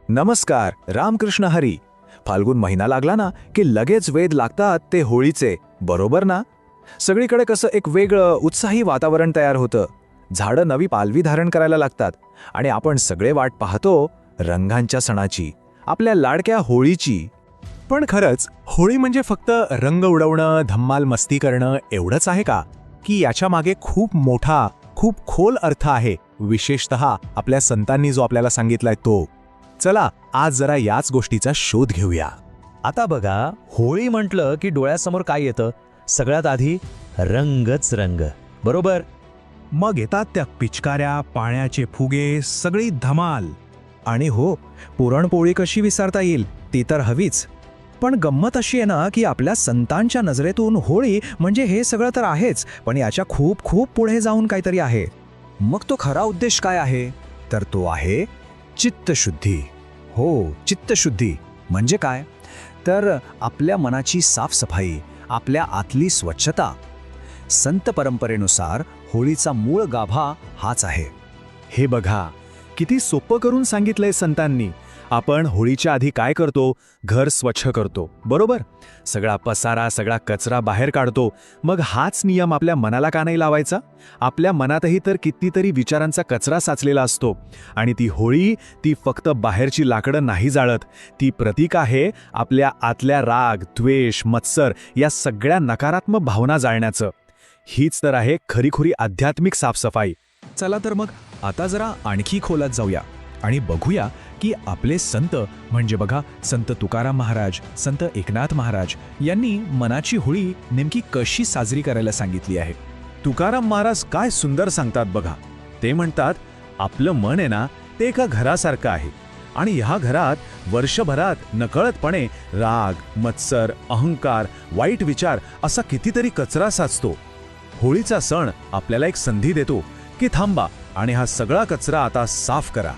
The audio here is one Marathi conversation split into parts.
नमस्कार. रामकृष्ण हरी. फाल्गुन महिना लागला ना की लगेच वेध लागतात ते होळीचे, बरोबर ना? सगळीकडे कसं एक वेगळं उत्साही वातावरण तयार होतं. झाडं नवी पालवी धारण करायला लागतात आणि आपण सगळे वाट पाहतो रंगांच्या सणाची, आपल्या लाडक्या होळीची. पण खरंच होळी म्हणजे फक्त रंग उडवणं, धम्माल मस्ती करणं एवढंच आहे का? की याच्या मागे खूप मोठा, खूप खोल अर्थ आहे, विशेषतः आपल्या संतांनी जो आपल्याला सांगितलाय तो. चला आज जरा याच गोष्टीचा शोध घेऊया. आता बघा, होळी म्हटलं की डोळ्यासमोर काय येतं? सगळ्यात आधी रंगच रंग, बरोबर? मग येतात त्या पिचकाऱ्या, पाण्याचे फुगे, सगळी धमाल. आणि हो, पुरणपोळी कशी विसरता येईल, ती तर हवीच. पण गंमत अशी आहे ना की आपल्या संतांच्या नजरेतून होळी म्हणजे हे सगळं तर आहेच, पण याच्या खूप खूप पुढे जाऊन काहीतरी आहे. मग तो खरा उद्देश काय आहे? तर तो आहे चित्तशुद्धी. हो, चित्तशुद्धी म्हणजे काय? तर आपल्या मनाची साफसफाई, आपल्या आतली स्वच्छता. संत परंपरेनुसार होळीचा मूळ गाभा हाच आहे. हे बघा, किती सोपं करून सांगितलंय संतांनी. आपण होळीच्या आधी काय करतो? घर स्वच्छ करतो, बरोबर? सगळा पसारा, सगळा कचरा बाहेर काढतो. मग हाच नियम आपल्या मनाला का नाही लावायचा? आपल्या मनातही तर कितीतरी विचारांचा कचरा साचलेला असतो. आणि ती होळी, ती फक्त बाहेरची लाकडं नाही जाळत, ती प्रतीक आहे आपल्या आतल्या राग, द्वेष, मत्सर या सगळ्या नकारात्मक भावना जाळण्याचं. हीच तर आहे खरीखुरी आध्यात्मिक साफसफाई. चला तर मग आता जरा आणखी खोलात जाऊया आणि बघूया की आपले संत म्हणजे बघा, संत तुकाराम महाराज, संत एकनाथ महाराज यांनी मनाची होळी नेमकी कशी साजरी करायला सांगितली आहे. तुकाराम महाराज काय सुंदर सांगतात बघा. ते म्हणतात, आपलं मन आहे ना, ते एका घरासारखं आहे आणि ह्या घरात वर्षभरात नकळतपणे राग, मत्सर, अहंकार, वाईट विचार असा कितीतरी कचरा साचतो. होळीचा सण आपल्याला एक संधी देतो की थांबा आणि हा सगळा कचरा आता साफ करा.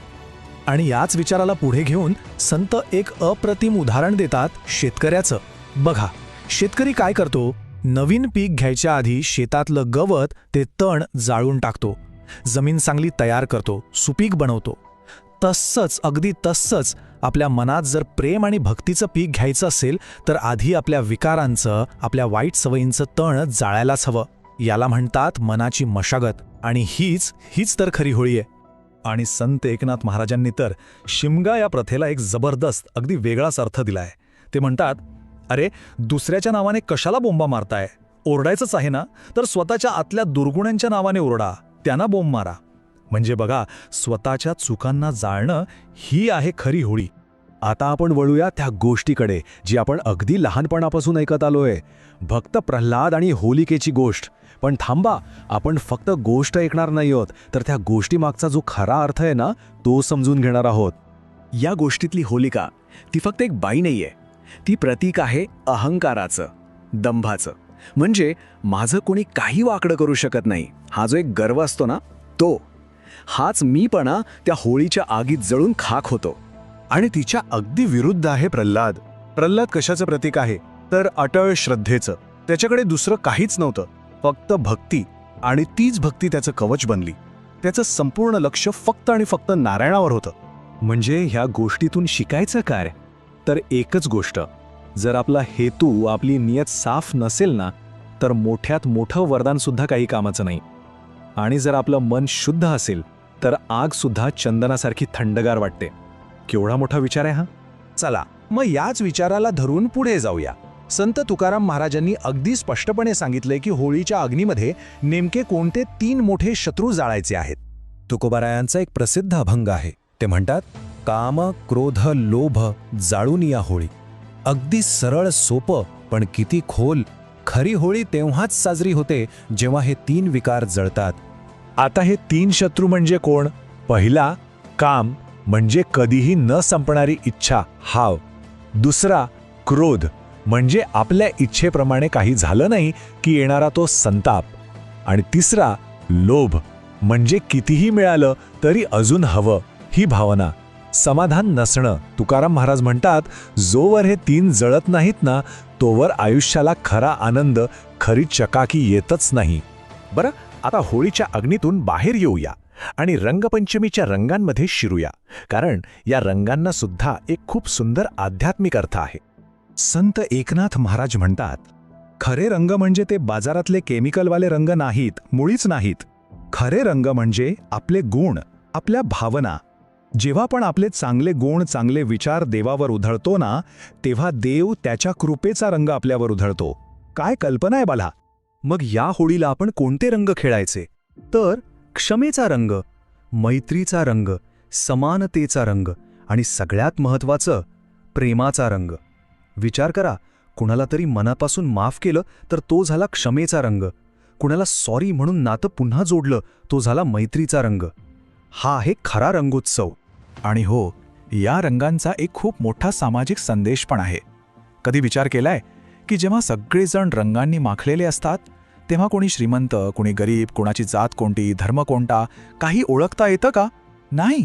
आणि याच विचाराला पुढे घेऊन संत एक अप्रतिम उदाहरण देतात शेतकऱ्याचं. बघा, शेतकरी काय करतो? नवीन पीक घ्यायच्या आधी शेतातलं गवत, ते तण जाळून टाकतो, जमीन चांगली तयार करतो, सुपीक बनवतो. तसंच, अगदी तसंच आपल्या मनात जर प्रेम आणि भक्तीचं पीक घ्यायचं असेल तर आधी आपल्या विकारांचं, आपल्या वाईट सवयींचं तण जाळायलाच हवं. याला म्हणतात मनाची मशागत. आणि हीच तर खरी होळी आहे. आणि संत एकनाथ महाराजांनी तर शिमगा या प्रथेला एक जबरदस्त, अगदी वेगळाच अर्थ दिलाय. ते म्हणतात, अरे दुसऱ्याच्या नावाने कशाला बोंबा मारताय? ओरडायचंच आहे ना, तर स्वतःच्या आतल्या दुर्गुणांच्या नावाने ओरडा, त्यांना बोंब मारा. म्हणजे बघा, स्वतःच्या चुकांना जाळणं ही आहे खरी होळी. आता आपण वळूया त्या गोष्टीकडे जी आपण अगदी लहानपणापासून ऐकत आलोय, भक्त प्रल्हाद आणि होलिकेची गोष्ट. पण थांबा, आपण फक्त गोष्ट ऐकणार नाही आहोत, तर त्या गोष्टीमागचा जो खरा अर्थ आहे ना, तो समजून घेणार आहोत. या गोष्टीतली होलिका ती फक्त एक बाई नाहीये, ती प्रतीक आहे अहंकाराचं, दंभाचं. म्हणजे माझं कोणी काही वाकडं करू शकत नाही, हा जो एक गर्व असतो ना, तो हाच मीपणा त्या होळीच्या आगीत जळून खाक होतो. आणि तिच्या अगदी विरुद्ध आहे प्रल्हाद. प्रल्हाद कशाचं प्रतीक आहे? तर अटळ श्रद्धेचं. त्याच्याकडे दुसरं काहीच नव्हतं, फक्त भक्ती. आणि तीच भक्ती त्याचं कवच बनली. त्याचं संपूर्ण लक्ष फक्त आणि फक्त नारायणावर होतं. म्हणजे ह्या गोष्टीतून शिकायचं काय? तर एकच गोष्ट, जर आपला हेतू, आपली नियत साफ नसेल ना, तर मोठ्यात मोठं वरदान सुद्धा काही कामाचं नाही. आणि जर आपलं मन शुद्ध असेल तर आग सुद्धा चंदनासारखी थंडगार वाटते. केवढा मोठा विचार आहे हा. चला मग याच विचाराला धरून पुढे जाऊया. संत तुकाराम महाराजांनी अगदी स्पष्टपणे सांगितलंय की होळीच्या अग्नीमध्ये नेमके कोणते 3 मोठे शत्रू जाळायचे आहेत. तुकोबारायांचा एक प्रसिद्ध अभंग आहे. ते म्हणतात, काम, क्रोध, लोभ जाळून या होळी. अगदी सरळ, सोपं, पण किती खोल. खरी होळी तेव्हाच साजरी होते जेव्हा हे 3 विकार जळतात. आता हे 3 शत्रू म्हणजे कोण? पहिला, काम म्हणजे कधीही न संपणारी इच्छा, हाव. दुसरा, क्रोध म्हणजे आपल्या इच्छेप्रमाणे काही झालं नाही की येणारा तो संताप. आणि तिसरा, लोभ म्हणजे कितीही मिळालं तरी अजून हवं, ही भावना. समाधान नसणं. तुकाराम महाराज म्हणतात, जोवर हे 3 जळत नाहीत ना, तोवर आयुष्याला खरा आनंद, खरी चकाकी येतच नाही. बरं, आता होळीच्या अग्नीतून बाहेर येऊया आणि रंगपंचमीच्या रंगांमध्ये शिरूया, कारण या रंगांना सुद्धा एक खूप सुंदर आध्यात्मिक अर्थ आहे. संत एकनाथ महाराज म्हणतात, खरे रंग म्हणजे ते बाजारातले केमिकलवाले रंग नाहीत, मुळीच नाहीत. खरे रंग म्हणजे आपले गुण, आपल्या भावना. जेव्हा पण आपले चांगले गुण, चांगले विचार देवावर उधळतो ना, तेव्हा देव त्याच्या कृपेचा रंग आपल्यावर उधळतो. काय कल्पना आहे बाला. मग या होळीला आपण कोणते रंग खेळायचे? तर क्षमेचा रंग, मैत्रीचा रंग, समानतेचा रंग आणि सगळ्यात महत्त्वाचं प्रेमाचा रंग. विचार करा, कुणाला तरी मनापासून माफ केलं तर तो झाला क्षमेचा रंग. कुणाला सॉरी म्हणून नातं पुन्हा जोडलं तो झाला मैत्रीचा रंग. हा आहे खरा रंगोत्सव. आणि हो, या रंगांचा एक खूप मोठा सामाजिक संदेश पण आहे. कधी विचार केलाय की जेव्हा सगळेजण रंगांनी माखलेले असतात तेव्हा कोणी श्रीमंत, कोणी गरीब, कोणाची जात कोणती, धर्म कोणता, काही ओळखता येतं का? नाही,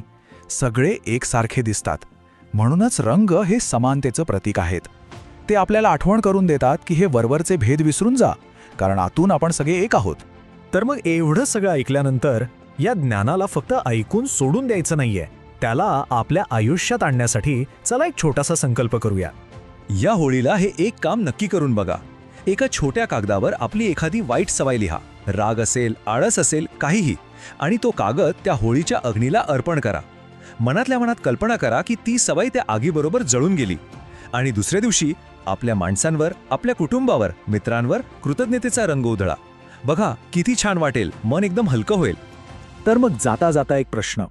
सगळे एकसारखे दिसतात. म्हणूनच रंग हे समानतेचं प्रतीक आहेत. ते आपल्याला आठवण करून देतात की हे वरवरचे भेद विसरून जा, कारण आतून आपण सगळे एक आहोत. तर मग एवढं सगळं ऐकल्यानंतर या ज्ञानाला फक्त ऐकून सोडून द्यायचं नाहीये, त्याला आपल्या आयुष्यात आणण्यासाठी चला एक छोटासा संकल्प करूया. या होळीला हे एक काम नक्की करून बघा. एका छोट्या कागदावर आपली एखादी वाईट सवय लिहा, राग असेल, आळस असेल, काहीही, आणि तो कागद त्या होळीच्या अग्नीला अर्पण करा. मनातल्या मनात कल्पना करा की ती सवय त्या आगीबरोबर जळून गेली. आणि दुसऱ्या दिवशी आपल्या माणसांवर, आपल्या कुटुंबावर, मित्रांवर कृतज्ञतेचा रंग उधळा. बघा किती छान वाटेल, मन एकदम हलकं होईल. तर मग जाता जाता एक प्रश्न.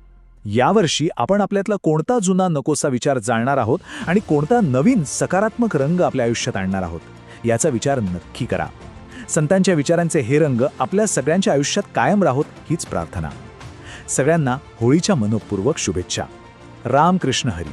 यावर्षी आपण आपल्यातला कोणता जुना नकोसा विचार जाळणार आहोत आणि कोणता नवीन सकारात्मक रंग आपल्या आयुष्यात आणणार आहोत, याचा विचार नक्की करा. संतांच्या विचारांचे हे रंग आपल्या सगळ्यांच्या आयुष्यात कायम राहोत हीच प्रार्थना. सगळ्यांना होळीच्या मनपूर्वक शुभेच्छा. रामकृष्ण हरी.